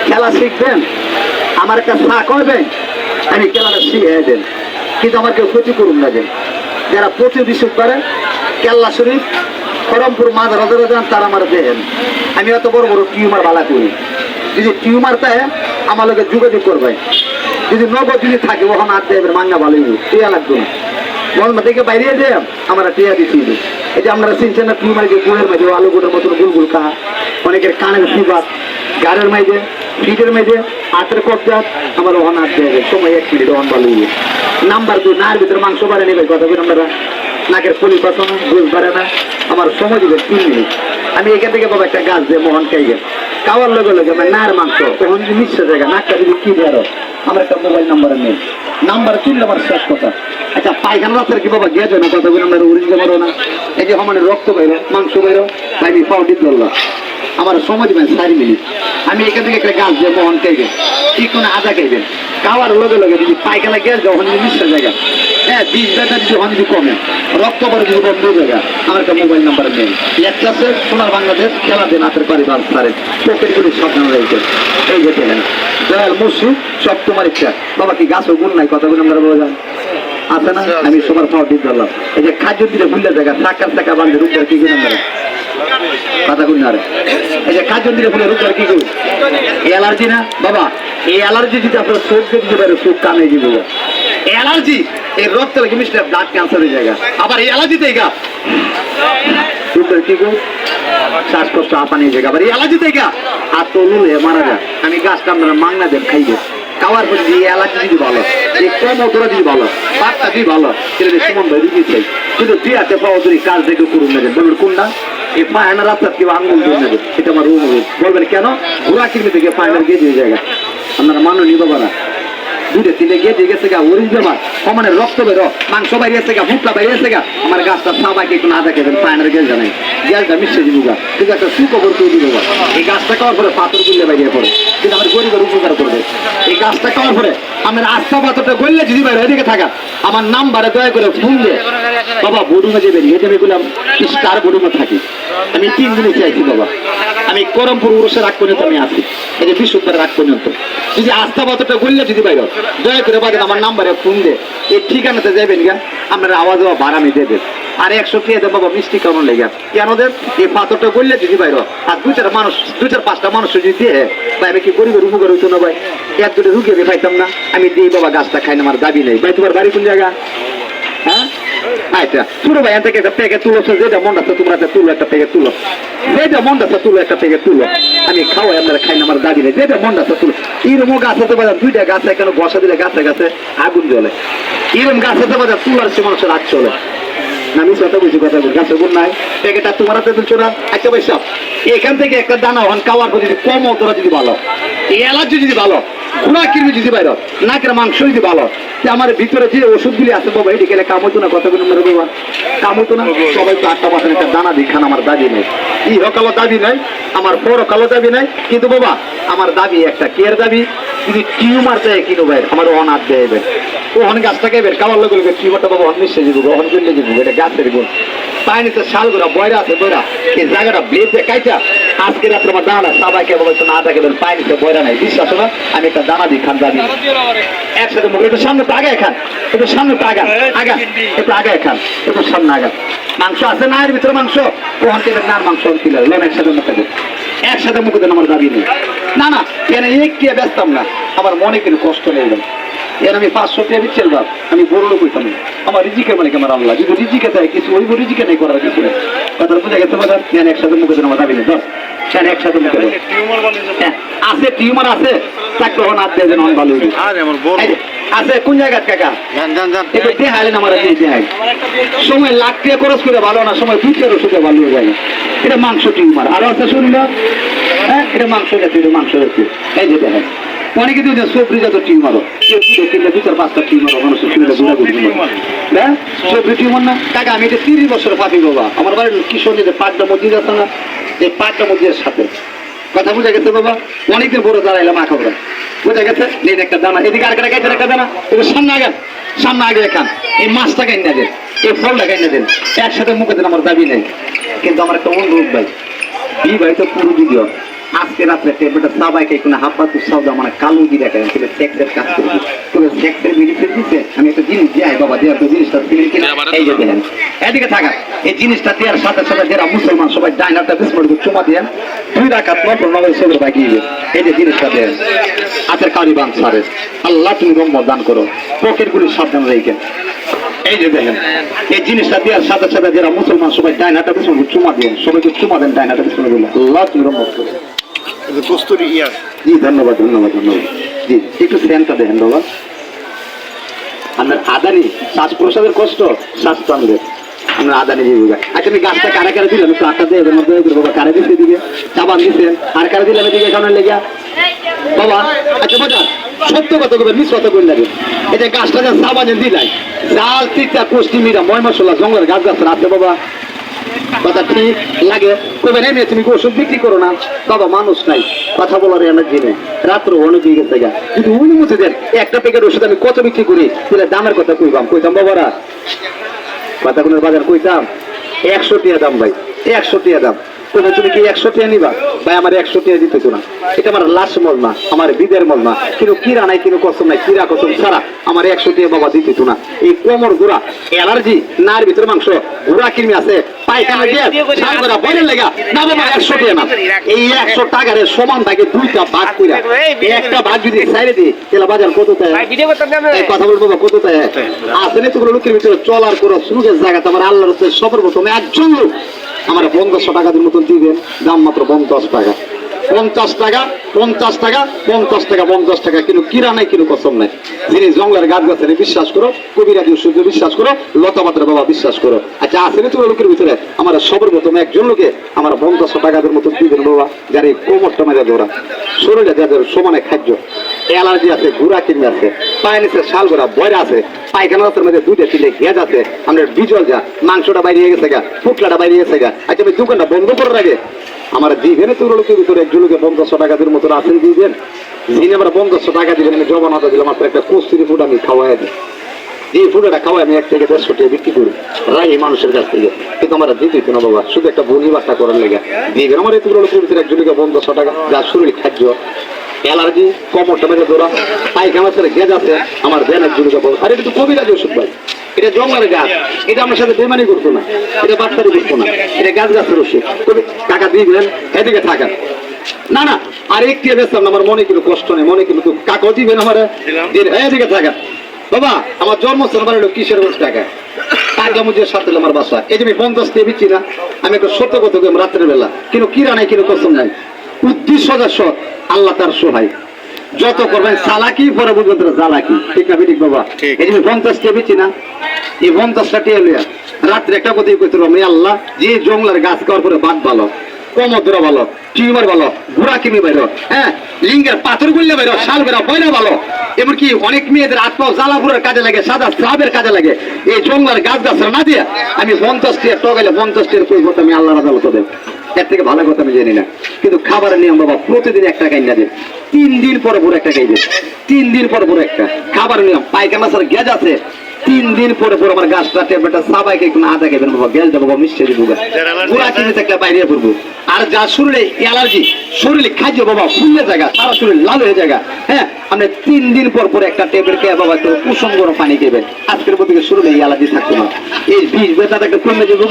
খেলা শিখবেন, আমার একটা চা করবেন, আমি খেলাটা শিখে দেন, কিন্তু আমার কেউ ক্ষতি করুন না। দেন যারা প্রতি বিশুদ্ধ করে কেল্লা শরীফ খড়মপুর মাদার যান তারা আমার দেন। আমি এত বড় বড় টিউমার বালা করি, যদি টিউমার তাই আমার লোকে যোগাযোগ করবে, যদি নগদ যদি থাকে ওখানে আর দেবের মাঙ্গা ভালোই টিয়া লাগতো না, বলমা থেকে বাইরে দে আমার টিয়া দিচ্ছি। এই যে আপনারা চিনছেন না টিউমার গিয়ে গুড়ের মাঝে আলু গোটার মতন গুলগুল কাহা, অনেকের কানের সিবাত, গাড়ের মাঝে ফিটের মাঝে হাতের কবজা, আমার ওখানে আর দেবে সময় 1 মিনিট ওখান ভালো। নাম্বার 2 নার ভিতরে মাংস বাড়ে নেবে কথা বলি আপনারা, নাকের ফলি পাঠানো বুঝ পারে না, আমার সময় দিবে 3 মিনিট। আমি এখান থেকে বাবা একটা গাছ দিয়ে মোহন খাইগে খাওয়ার লগে লগে আমার নার মাংস তখন যদি মিশ্র জায়গা নাকটা যদি কি বেরো, আমার একটা মোবাইল নাম্বার নেই, নাম্বার তুললে আমার শেষ কথা। আচ্ছা পায়খানা রাস্তার কি বাবা গিয়ে না কথা বলি আমরা উড়িয়ে পারো না, এই যে আমার রক্ত বাইরো মাংস বাইরো, আমি পাউডি ধরলাম, আমার সময় দিবেন 4 মিনিট। আমি এখান থেকে একটা গাছ দিয়ে মোহন খাইবেন, ঠিক কোনো আদা খাইবেন, খাওয়ার লগে লগে যদি পায়খানা গ্যাস যখন যদি মিশ্র জায়গা, হ্যাঁ 20 বেটা যদি ওখানে যদি কমে, রক্ত পরে যদি বন্ধ জায়গা, আমার একটা মোবাইল নাম্বার নেই। একটা আছে সোনার বাংলাদেশ খেলা দেন হাতের পরিবার সারেন পকেট করে সাবধান রয়েছে। এই যে দেখেন দয়াল মুর্শিদ সব তোমার ইচ্ছা। বাবা কি গাছ ও গুণ নাই কথা বলে আমরা বলে যান আছে না, আমি সবার পাওয়া দিতে ধরলাম। এই যে খাদ্য দিলে ভুললে জায়গা টাকার টাকা বান্ধে রূপদার কি গুণ আমরা কথা গুণ না, এই যে খাদ্য দিলে ভুলে রূপদার কি গুণ অ্যালার্জি না বাবা, এই অ্যালার্জি যদি আপনার চোখ দিতে পারে চোখ কানে যাবে, অ্যালার্জি এই রক্ত লাগে মিস্টার ব্লাড ক্যান্সারের জায়গা, আবার এই অ্যালার্জিতে গা রূপদার কি গুণ শ্বাসকষ্ট আপানির জায়গা, আবার এই অ্যালার্জিতে গা আর তো লুলে মারা যায়। আমি গাছটা আপনারা মাংনা দেন খাইবে খাওয়ার পরে যে অ্যালার্জি যদি ভালো, এই কম অতরা যদি ভালো, পাটটা যদি ভালো, তাহলে সুমন ভাই দিতে চাই কিন্তু দুই হাতে পাওয়া যদি কাজ দেখে করুন না বলবেন কোনটা এই ফায়না রাস্তার কেউ আঙ্গুল দিয়ে নেবে, এটা আমার রুম বলবেন কেন ঘোরা কিনবে থেকে ফায়নার গিয়ে দিয়ে জায়গা আপনারা মাননীয় বাবারা 2-3 গেছে গেছে গা ওরিজ বেমার সমানের রক্ত বেরো মাংস বাইরেছে গা ফুটলা বাইরেছে গা, আমার গাছটা সাবাইকে একটু না দেখেন ফায়নার গেল জানাই গ্যাসটা মিশে দিব গা, কিন্তু একটা সুখবর তৈরি দেবো। এই গাছটা খাওয়ার পরে পাথর গুললে বাইরে পড়ে, কিন্তু আমার গরিবের উপকার করবে। এই গাছটা খাওয়ার পরে আমার আস্থা পাথরটা গললে যদি বাইরে এদিকে থাকা আমার নাম্বারে দয়া করে ফোন দিয়ে বাবা বডুমে যাবেন এই যে বললাম স্টার বডুমে থাকি, আমি 3 দিনে চাইছি বাবা, আমি করমপুর উরসের রাগ পর্যন্ত আমি আছি, এই যে বিশুদ্ধের রাগ পর্যন্ত যদি আস্থা পাথরটা গললে যদি বাইরে দয়া করে বাকি আমার নাম্বারে ফোন দিয়ে এই ঠিকানাতে যাবেন গা, আপনার আওয়াজ হওয়া বাড়ামি দেবেন আর 100 টাকা দেন বাবা মিষ্টি কেমন লেগে কেন দেন এই পাথরটা গললে যদি বাইরে আর 2-4-5টা মানুষ যদি দিয়ে ভাই আমি কি গরিবের উপকার হইতো না ভাই, 1-2 রুগী আমি পাইতাম না, আমি দিই বাবা গাছটা খাই না আমার দাবি নেই ভাই। তোমার বাড়ি কোন জায়গা? হ্যাঁ আচ্ছা ছোট ভাই এখান থেকে একটা প্যাকেট তুলো, যেটা মন আছে তোমরা তুলো, একটা প্যাকেট তুলো, যেটা মন আছে তুলো, একটা প্যাকেট তুলো, আমি খাওয়াই আপনারা খাই না আমার দাবি নেই, যেটা মন আছে তুলো। এরকম গাছ আছে বাজার 2টা গাছ এখানে বসা দিলে গাছে গাছে আগুন জ্বলে, এরকম গাছ আছে বাজার তুলার সে মানুষের রাত চলে না, আমি কথা বুঝি কথা বলি গাছে গুণ নাই প্যাকেটটা তোমার হাতে তুলছো না। আচ্ছা ভাই সব এখান থেকে একটা দানা হন খাওয়ার পর যদি কম অতরা যদি ভালো, এই অ্যালার্জি যদি ভালো, ঘোড়া কিরমি যদি বাইর, নাকের মাংস যদি ভালো, আমার ভিতরে যে ওষুধগুলি আছে বাবা এটি গেলে কাম হইতো না কথা বলি মেরে বাবা কাম হইতো না। সবাই তো 8টা পাঠান একটা দানা দিখান আমার দাবি নেই, ইহকালো দাবি নাই, আমার পরকালো দাবি নাই, কিন্তু বাবা আমার দাবি একটা কেয়ার দাবি যদি টিউমার চাই কিনো ভাই আমার অনাথ দেবে ওখানে গাছটাকে বের খাওয়ার লোক টিউমারটা বাবা অন মিশে যাবো ওখানে চলে যাবো, এটা গাছের গুণ পানিতে শাল গোড়া বয়রা আছে বয়রা এই জায়গাটা ব্লেড দিয়ে কাইটা আজকে রাত্রে আমার দানা সবাইকে বাবা না থাকে পানিতে বয়রা নাই বিশ্বাস না, আমি একটা দানা দিই খান দাবি একসাথে মুখ একটু সামনে আগে খান, একটু সামনে আগা আগা একটু আগে খান, একটু সামনে আগা মাংস আছে না এর ভিতরে মাংস ওখান থেকে নার মাংস কিলো লোন একসাথে মুখে দেন, একসাথে মুখে দেন আমার দাবি নেই না না কেন এক কে ব্যস্তাম না, আমার মনে কিন্তু কষ্ট নেই এর আমি 500 টাকা বিচ্ছেল বাপ আমি বড় লোক হইতাম আমার রিজিকের মানে আমার আল্লাহ যদি রিজিকে দেয় কিছু ওই রিজিকে নেই করার কিছু নেই কথা বুঝে গেছে বাজার কেন একসাথে মুখে দেন আমার দাবি নেই দশ কেন একসাথে মুখে দেন আছে টিউমার আছে চাকরি হন আর দেন অন ভালো আছে কোন জায়গা কাকা একটু দেখাইলেন আমার দেখাই সময় লাখ টাকা খরচ করে ভালো না সময় 2 টাকার ওষুধে ভালো হয়ে যায়, এটা মাংস টিউমার আরো আছে শুনল হ্যাঁ এটা মাংস জাতীয় মাংস জাতীয় এই যে দেখেন অনেকে দিয়ে সবজি জাতীয় টিউমারও কেউ 2-4-5টা টিউমারও মানুষের শরীরে হ্যাঁ সবজি টিউমার না কাকা আমি এটা 30 বছর পাবি বাবা আমার বাড়ির কিশোরীদের 5টা মসজিদ আছে না এই 5টা মসজিদের সাথে কথা বুঝা গেছে বাবা অনেকদিন বড় দাঁড়াইলাম আঁকা বুঝা গেছে নেই একটা দানা এদিকে আর গাইছেন একটা দানা এবার সামনে আগে খান এই মাছটা গাই না দেন এই ফলটা গাই না দেন একসাথে মুখে দেন আমার দাবি নেই, কিন্তু আমার একটা অনুরোধ ভাই এই ভাই তো পুরো ভিডিও আজকে রাত্রে টেবিলটা সবাইকে কোনো হাব্বা তুই সব মানে কালো দিয়ে রাখেন তবে সেক্সের কাজ করবি তবে সেক্সের মেডিসিন দিচ্ছে আমি একটা জিনিস যাই বাবা দেওয়ার তো জিনিসটা কিনে এই যে দেন এদিকে থাকা এই জিনিসটা দেওয়ার সাথে সাথে যারা মুসলমান সবাই ডাইনারটা বিস্ময় চুমা দেন 2 রাকাত নফল নামাজ সবে বাকি এই যে জিনিসটা দেন হাতের কারি বান সারে আল্লাহ তুমি রহমত দান করো পকেটগুলি সাবধান রেখে এই যে দেখেন এই জিনিসটা দেওয়ার সাথে সাথে যারা মুসলমান সবাই ডাইনারটা বিস্ময় চুমা দেন সবাইকে চুমা দেন ডাইনারটা বিস্ময় বলে আল্লাহ তুমি রহমত করো কস্তুরি ইয়ার জি ধন্যবাদ ধন্যবাদ ধন্যবাদ জি একটু ফ্যানটা দেখেন বাবা আপনার আদানি শ্বাস প্রশ্বাসের কষ্ট শ্বাস টানবে আপনার আদানি জীবিকা আচ্ছা আমি গাছটা কারা কারা দিলাম একটু আটটা দিয়ে এদের মধ্যে বাবা কারা দিচ্ছে দিকে চাবান দিচ্ছেন আর কারা দিলাম এদিকে কেমন লেগে বাবা আচ্ছা বাজার সত্য কথা করবেন মিস কথা করে লাগে এই যে গাছটা যা চাবানে দিলাই জাল তিতা কোষ্টি মিরা ময় মশলা জঙ্গলের গাছ গাছ আছে বাবা কথা ঠিক লাগে কবে নেই তুমি ওষুধ বিক্রি করো না বাবা মানুষ নাই কথা বলার এনার্জি নেই রাত্র অনেক হয়ে গেছে গা যদি অনুমতি দেন একটা প্যাকেট ওষুধ আমি কত বিক্রি করি তাহলে দামের কথা কইতাম বাবারা কথা কোনো বাজার কইতাম 100 টাকা দাম ভাই 100 টাকা দাম তবে তুমি কি 100 টাকা নিবা ভাই আমার 100 টাকা দিতে তো না এটা আমার লাশ মল না আমার বিদের মল না কিন্তু কিরা নাই কিন্তু কসম নাই কিরা কসম ছাড়া আমার 100 টাকা বাবা দিতে তো না এই কোমর গোড়া অ্যালার্জি নার ভিতরে মাংস গোড়া কিরমি আছে পায়খানা গ্যাস সাগরা বইলে লাগা না বাবা 100 টাকা না এই 100 টাকার সমান ভাগে দুইটা ভাগ কইরা একটা ভাগ যদি ছাইরে দি তাহলে বাজার কত তাই ভাই ভিডিও করতে না এই কথা বলবো বাবা কত তাই আছে না তোগুলো লোকের ভিতরে চলার করো সুযোগের জায়গাতে আমার আল্লাহর হচ্ছে সর্বপ্রথম একজন লোক আমার 1500 টাকার মতন দিবেন দাম মাত্র 50 টাকা 50 টাকা 50 টাকা 50 টাকা 50 টাকা কিন্তু কিরা নাই কিন্তু কসম নাই যিনি জঙ্গলের গাছ গাছের বিশ্বাস করো কবিরাজি সূর্য বিশ্বাস করো লতা পাত্র বাবা বিশ্বাস করো আচ্ছা আসেনি তো লোকের ভিতরে আমার সর্বপ্রথম একজন লোকে আমার 50 টাকার মতন দিবেন বাবা যার এই কোমরটা মেজা ধরা শরীরে যাদের সমানে খাদ্য অ্যালার্জি আছে গুড়া কিনে আছে পায়ে নিচে শাল গোড়া বয়রা আছে পায়খানা মধ্যে দুধে তিলে গ্যাস আছে আপনার বিজল যা মাংসটা বাইরে গেছে গা ফুটলাটা বাইরে গেছে গা আচ্ছা আমি দোকানটা বন্ধ করে রাখে আমার দিবেন তো লোকের ভিতরে একজন লোকে 50 টাকাদের মতন আছেন দিবেন যিনি আমার 50 টাকা দিবেন আমি জবানতা দিলাম মাত্র একটা কস্তুরি ফুড আমি খাওয়াই দিই যে ফুডটা খাওয়াই আমি 1 থেকে 150 টাকা বিক্রি করি রাই মানুষের কাছ থেকে কিন্তু আমার দিতেই তো না বাবা শুধু একটা বনি বার্তা করার লেগে দিবেন আমার এত লোকের ভিতরে একজন লোকে 50 টাকা যা শরীর খাদ্য অ্যালার্জি কোমরটা মেজে ধরা পায়খানা ছেড়ে গ্যাস আছে আমার দেন একজন লোকে বল আরে এটা তো কবিরাজি ওষুধ ভাই এটা জঙ্গলের গাছ এটা আমার সাথে বেমানি করতো না এটা বাচ্চারি করতো না এটা গাছ গাছের ওষুধ টাকা দিবেন এদিকে থাকা না না আর একটি বেচতাম না আমার মনে কিন্তু কষ্ট নেই মনে কিন্তু কাকও দিবেন আমার এদিকে থাকা বাবা আমার জন্মস্থান আমার হলো কিসের টাকা টাকা মুঝে সাথে আমার বাসা এই যে আমি 50 দিয়ে দিচ্ছি না আমি একটা সত্য কথা বলি রাত্রের বেলা কিন্তু কিরা নাই কিন্তু কষ্ট নাই উদ্দেশ্য আল্লাহ তার সহায় যত করবেন চালাকি পরে বুঝবেন জ্বালাকি ঠিক না ঠিক বাবা এই যে 50 টাকা দিচ্ছি না এই 50 টাকা লইয়া রাত্রে একটা কথাই কইতে আমি আল্লাহ যে জঙ্গলের গাছ খাওয়ার পরে বাদ ভালো কোমর ধরা ভালো টিউমার ভালো গুড়া কিমি বাইর হ্যাঁ লিঙ্গের পাথর গুললে বাইর শাল বেরা বয়না ভালো এমনকি অনেক মেয়েদের আত্মাও জ্বালাপুরের কাজে লাগে সাদা স্রাবের কাজে লাগে এই জঙ্গলের গাছ গাছ না দিয়ে আমি 50 টাকা টগাইলে 50 টাকার কই কথা আমি আল্লাহর আদালত দেব এর থেকে ভালো কথা আমি জানি না কিন্তু খাবারের নিয়ম বাবা প্রতিদিন একটা খাইনা দেব 3 দিন পর পর একটা খাইবে 3 দিন পর পর একটা খাবারের নিয়ম পায়খানা স্যার গ্যাস আছে 3 দিন পরে পর আমার গাছটা টেপটা সবাইকে একটু আদা খাইবেন বাবা গ্যাস দেবো মিশিয়ে দেবো গুড়া কিনে থাকলে বাইরে পড়বো আর যা শরীরে অ্যালার্জি শরীরে খাদ্য বাবা ফুলে জায়গা সারা শরীর লাল হয়ে জায়গা হ্যাঁ আপনি 3 দিন পর পর একটা টেপের খেয়ে বাবা একটু কুসুম গরম পানি খাইবেন আজকের প্রতি শরীরে অ্যালার্জি থাকতো না এই বিষ বেতা একটা কমে যাবো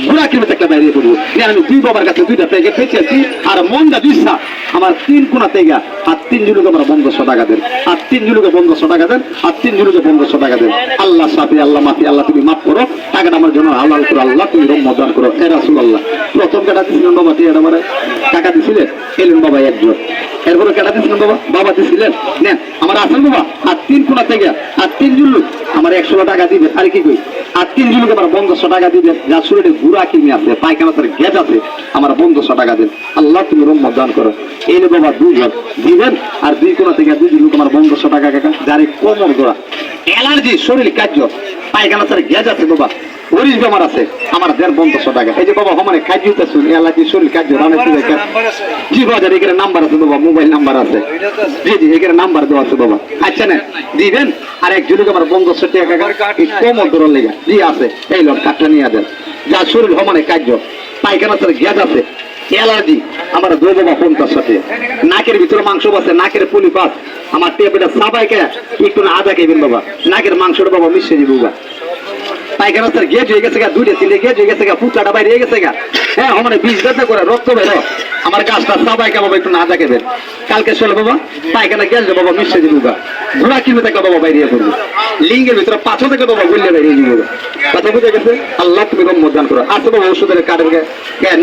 গুড়া কিনে থাকলে বাইরে পড়বো আমি 2 বাবার কাছে 2টা প্যাকেট পেয়েছি আর মনটা দিচ্ছা আমার 3 কোনা থেকে আর 3 জুলুকে আমার 1500 টাকা দেন আর 3 জুলুকে 1500 টাকা দেন আর 3 জুলুকে 1500 টাকা দেন আল্লাহ সাফি আল্লাহ মাফি আল্লাহ তুমি মাফ করো টাকাটা আমার জন্য হালাল করো আল্লাহ তুমি রহমত দান করো এ রাসূলুল্লাহ প্রথম কাটা দিছিলেন বাবা টিয়াটা মারে টাকা দিছিলেন এলেন বাবা একজন এরপরে কাটা দিছিলেন বাবা বাবা দিছিলেন নেন আমার আসেন বাবা আর 3 কোনা থেকে আর 3 জুলুক আমার 100 টাকা দিবেন আর কি কই আর 3 জুলুকে আমার 1500 টাকা দিবেন যা শরীরে গুড়া কিনে আছে পায়খানা তার গ্যাস আছে আমার 1500 টাকা দেন আল্লাহ তুমি রহমত দান করো এলে বাবা 2 জন দিবেন আর 2 কোনা থেকে 2 জুলুক আমার 1500 টাকা কাকা যারে কোমর গোড়া অ্যালার্জি শরীর কার্য পায়খানা তার গ্যাস আছে বাবা ওরিস বেমার আছে আমার 1500 টাকা এই যে বাবা আমার খাদ্যটা শুন অ্যালার্জি শরীর কার্য রানে কি দেখা জি বাজার এখানে নাম্বার আছে বাবা মোবাইল নাম্বার আছে জি জি এখানে নাম্বার দেওয়া আছে বাবা আচ্ছা না দিবেন আর এক জুলুক আমার 1500 টাকা কাকা এই কোমর ধরন লেগে জি আছে এই লোক কাটটা নিয়ে দেন যা শরীর সমানে কার্য পায়খানা তার গ্যাস আছে অ্যালার্জি আমার দো বাবা 50 সাথে নাকের ভিতরে মাংস বসে নাকের পুলি পাস আমার টেপটা সাবাইকে একটু না আদা খাইবেন বাবা নাকের মাংসটা বাবা মিশে যাবে বাবা পায়খানা রাস্তার গেট হয়ে গেছে গা দুইটা তিনটে গেট হয়ে গেছে গা ফুটাটা বাইরে হয়ে গেছে গা হ্যাঁ আমার 20 ব্যথা করে রক্ত বেরো আমার গাছটা সাবাইকে বাবা একটু না আদা খাইবেন কালকে চলে বাবা পায়খানা গেছে বাবা মিশে যাবে বাবা ঘোড়া কিনবে থাকলে বাবা বাইরে পড়বে লিঙ্গের ভিতরে পাথর থেকে বাবা গুলিয়ে বাইরে যাবে বাবা কথা বুঝে গেছে আল্লাহ তুমি মতদান করো আছে বাবা ওষুধের কার্ডের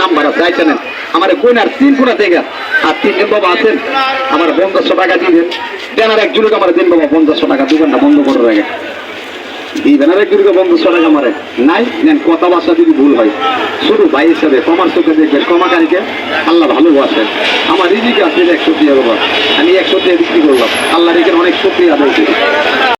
নাম্বার আছে আইসা নেন আমার কোনার 3 কোনা থেকে আর 3 জন বাবা আছেন আমার 500 টাকা দিবেন দেনার এক জুলুক আমার দিন বাবা 500 টাকা দোকানটা বন্ধ করে রাখে দিবেন আর এক জুলুকে 500 টাকা মারে নাই নেন কথা বাসা যদি ভুল হয় শুধু ভাই হিসাবে কমার চোখে দেখবেন কমাকারীকে আল্লাহ ভালোবাসেন আমার রিজিক আছে 100 টাকা বাবা আমি 100 টাকা বিক্রি করলাম আল্লাহর এখানে অনেক শুকরিয়া আদায় করি